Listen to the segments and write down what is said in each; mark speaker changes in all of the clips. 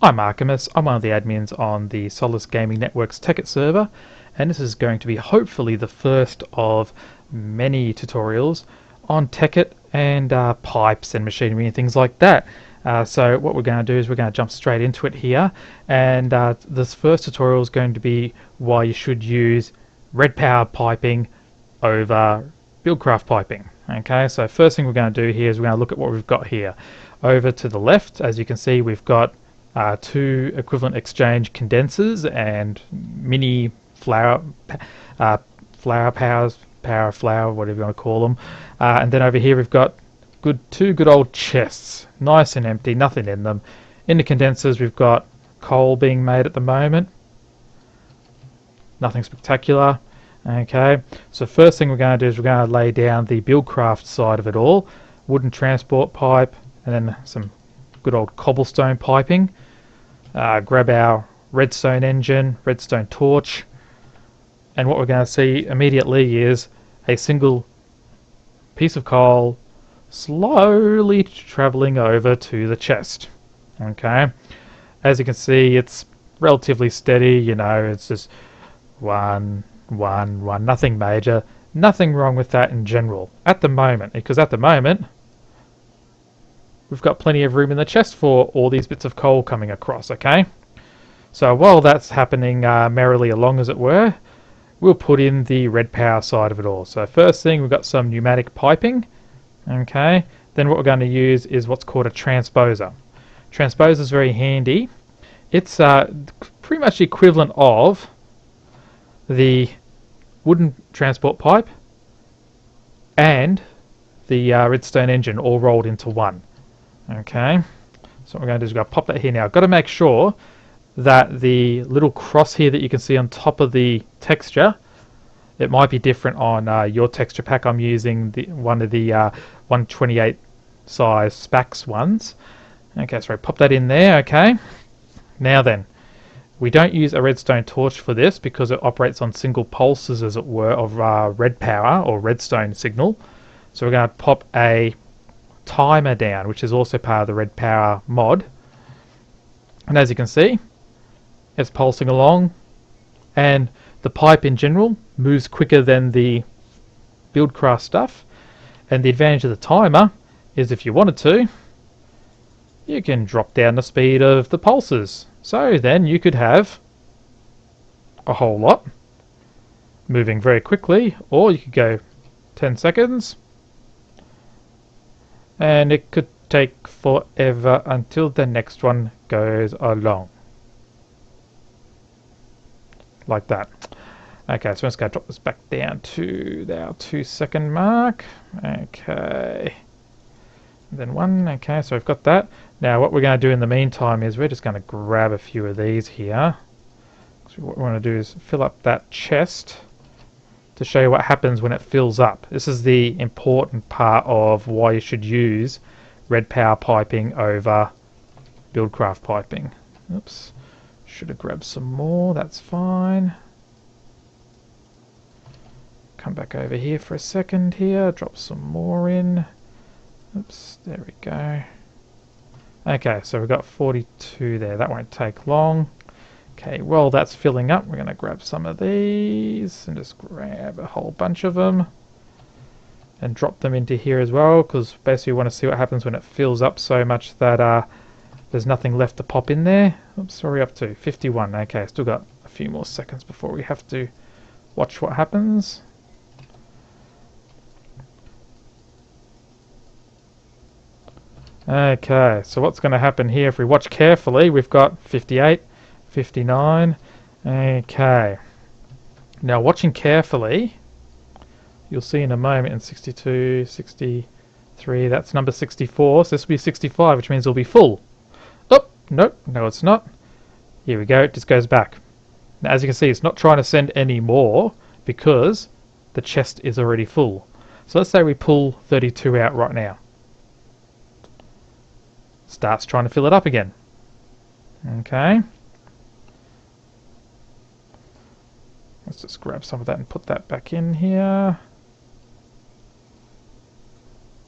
Speaker 1: I'm Archimus, I'm one of the admins on the Solus Gaming Network's Tekkit server, and this is going to be hopefully the first of many tutorials on Tekkit and pipes and machinery and things like that. So what we're going to do is we're going to jump straight into it here, and this first tutorial is going to be why you should use red power piping over Buildcraft piping. Okay, so first thing we're going to do here is we're going to look at what we've got here. Over to the left, as you can see, we've got two equivalent exchange condensers and mini flower powers, power flower, whatever you want to call them. And then over here we've got two good old chests, nice and empty, nothing in them. In the condensers we've got coal being made at the moment, nothing spectacular. Okay, so first thing we're going to do is we're going to lay down the Buildcraft side of it all, wooden transport pipe, and then some good old cobblestone piping. Grab our redstone engine, redstone torch, and what we're going to see immediately is a single piece of coal slowly travelling over to the chest. Okay, as you can see, it's relatively steady, you know, it's just one, nothing major, nothing wrong with that in general at the moment, because at the moment we've got plenty of room in the chest for all these bits of coal coming across. Okay, so while that's happening merrily along, as it were, we'll put in the red power side of it all. So first thing, we've got some pneumatic piping. Okay, then what we're going to use is what's called a transposer. Transposer is very handy. It's pretty much the equivalent of the wooden transport pipe and the redstone engine all rolled into one. Okay, so what we're going to do is we're going to pop that here now. Got to make sure that the little cross here that you can see on top of the texture, it might be different on your texture pack. I'm using one of the 128 size Spax ones. Okay, so I pop that in there. Okay, now then, we don't use a redstone torch for this because it operates on single pulses, as it were, of red power or redstone signal. So we're going to pop a timer down, which is also part of the red power mod, and as you can see, it's pulsing along, and the pipe in general moves quicker than the Buildcraft stuff. And the advantage of the timer is, if you wanted to, you can drop down the speed of the pulses, so then you could have a whole lot moving very quickly, or you could go 10 seconds and it could take forever until the next one goes along. Like that. Okay, so I'm just going to drop this back down to our 2-second mark. Okay. And then one. Okay, so we've got that. Now what we're going to do in the meantime is we're just going to grab a few of these here. So what we want to do is fill up that chest to show you what happens when it fills up. This is the important part of why you should use red power piping over Buildcraft piping. Oops, should have grabbed some more, that's fine. Come back over here for a second here, drop some more in. Oops, there we go. Okay, so we've got 42 there, that won't take long. Okay, while that's filling up, we're going to grab some of these and just grab a whole bunch of them and drop them into here as well, because basically we want to see what happens when it fills up so much that there's nothing left to pop in there. Oops, what are we up to? 51. Okay, still got a few more seconds before we have to watch what happens. Okay, so what's going to happen here, if we watch carefully, we've got 58, 59. Okay, now watching carefully, you'll see in a moment in 62, 63, that's number 64, so this will be 65, which means it'll be full. Oh, nope, no it's not. Here we go, it just goes back. Now as you can see, it's not trying to send any more because the chest is already full. So let's say we pull 32 out right now. Starts trying to fill it up again. Okay. Let's just grab some of that and put that back in here.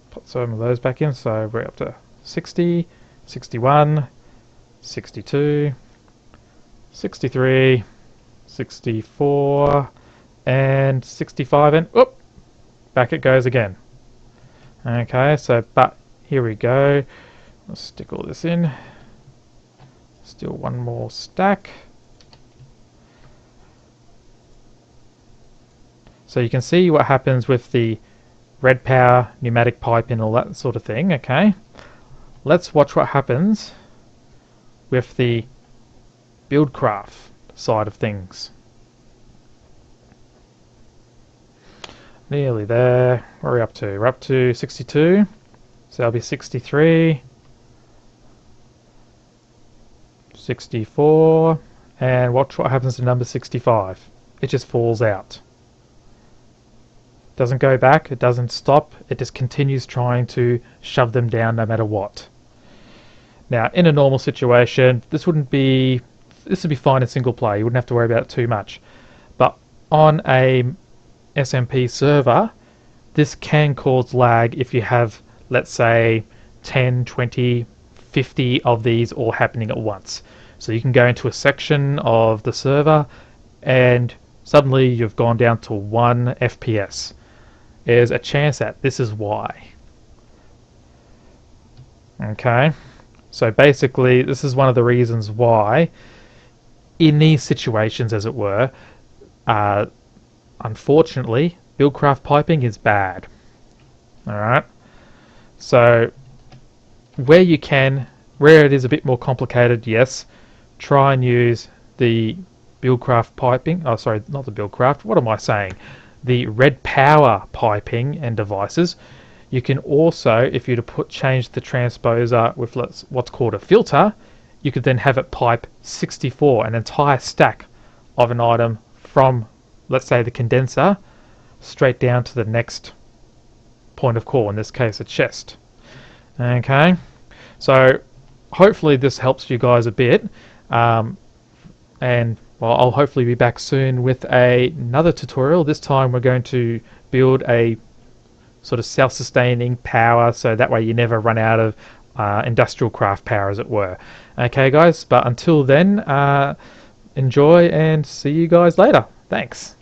Speaker 1: Put some of those back in, so we're up to 60, 61, 62, 63, 64, and 65, and whoop, back it goes again. Okay, so, but here we go. Let's stick all this in. Still one more stack. So you can see what happens with the red power, pneumatic pipe and all that sort of thing, okay? Let's watch what happens with the Buildcraft side of things. Nearly there. Where are we up to? We're up to 62. So that'll be 63. 64. And watch what happens to number 65. It just falls out. Doesn't go back, it doesn't stop, it just continues trying to shove them down no matter what. Now, in a normal situation, this would be fine in single player, you wouldn't have to worry about it too much. But on a SMP server, this can cause lag if you have, let's say, 10, 20, 50 of these all happening at once. So you can go into a section of the server and suddenly you've gone down to 1 FPS. There's a chance that this is why. Okay, so basically this is one of the reasons why in these situations, as it were, unfortunately Buildcraft piping is bad. Alright, so where you can, where it is a bit more complicated, yes, try and use the Buildcraft piping, oh sorry, not the Buildcraft, what am I saying? The red power piping and devices. You can also, if you were to change the transposer with what's called a filter, you could then have it pipe 64, an entire stack of an item from, let's say, the condenser straight down to the next point of call, in this case a chest. Okay, so hopefully this helps you guys a bit, and well, I'll hopefully be back soon with another tutorial. This time we're going to build a sort of self-sustaining power, so that way you never run out of industrial craft power, as it were. Okay guys, but until then, enjoy and see you guys later. Thanks.